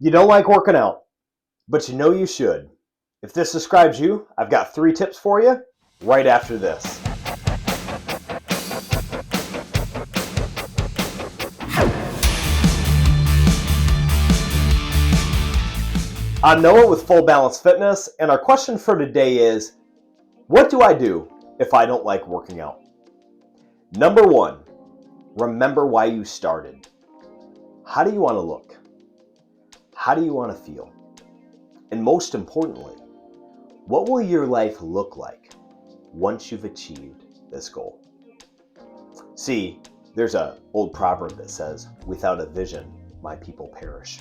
You don't like working out, but you know you should. If this describes you, I've got 3 tips for you right after this. I'm Noah with Full Balance Fitness, and our question for today is, what do I do if I don't like working out? Number 1, remember why you started. How do you want to look? How do you want to feel? And most importantly, what will your life look like once you've achieved this goal? See, there's an old proverb that says, without a vision, my people perish.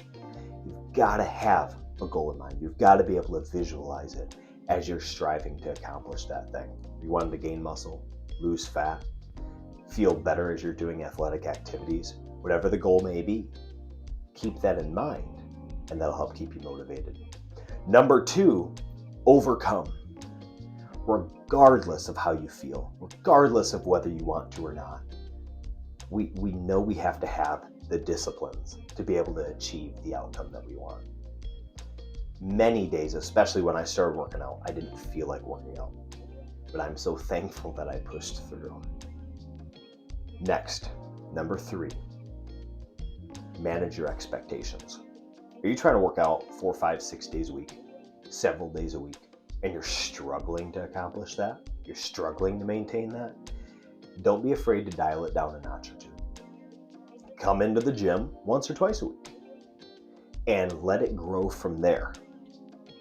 You've got to have a goal in mind. You've got to be able to visualize it as you're striving to accomplish that thing. You want to gain muscle, lose fat, feel better as you're doing athletic activities, whatever the goal may be. Keep that in mind, and that'll help keep you motivated. Number 2, overcome. Regardless of how you feel, regardless of whether you want to or not, we know we have to have the disciplines to be able to achieve the outcome that we want. Many days, especially when I started working out, I didn't feel like working out, but I'm so thankful that I pushed through. Next, number 3, manage your expectations. Are you trying to work out 4, 5, 6 days a week, several days a week, and you're struggling to accomplish that? You're struggling to maintain that? Don't be afraid to dial it down a notch or 2. Come into the gym once or twice a week and let it grow from there.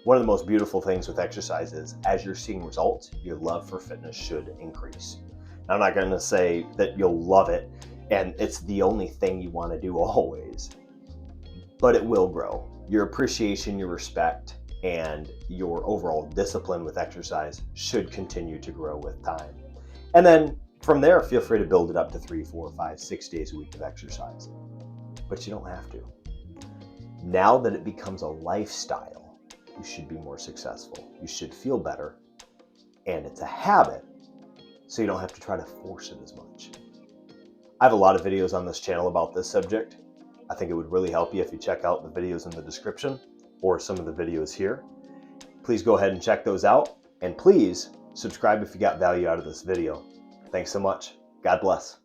One of the most beautiful things with exercise is, as you're seeing results, your love for fitness should increase. Now, I'm not going to say that you'll love it and it's the only thing you want to do always, but it will grow. Your appreciation, your respect, and your overall discipline with exercise should continue to grow with time. And then from there, feel free to build it up to 3, 4, 5, 6 days a week of exercise. But you don't have to. Now that it becomes a lifestyle, you should be more successful. You should feel better. And it's a habit, so you don't have to try to force it as much. I have a lot of videos on this channel about this subject. I think it would really help you if you check out the videos in the description or some of the videos here. Please go ahead and check those out. And please subscribe if you got value out of this video. Thanks so much. God bless.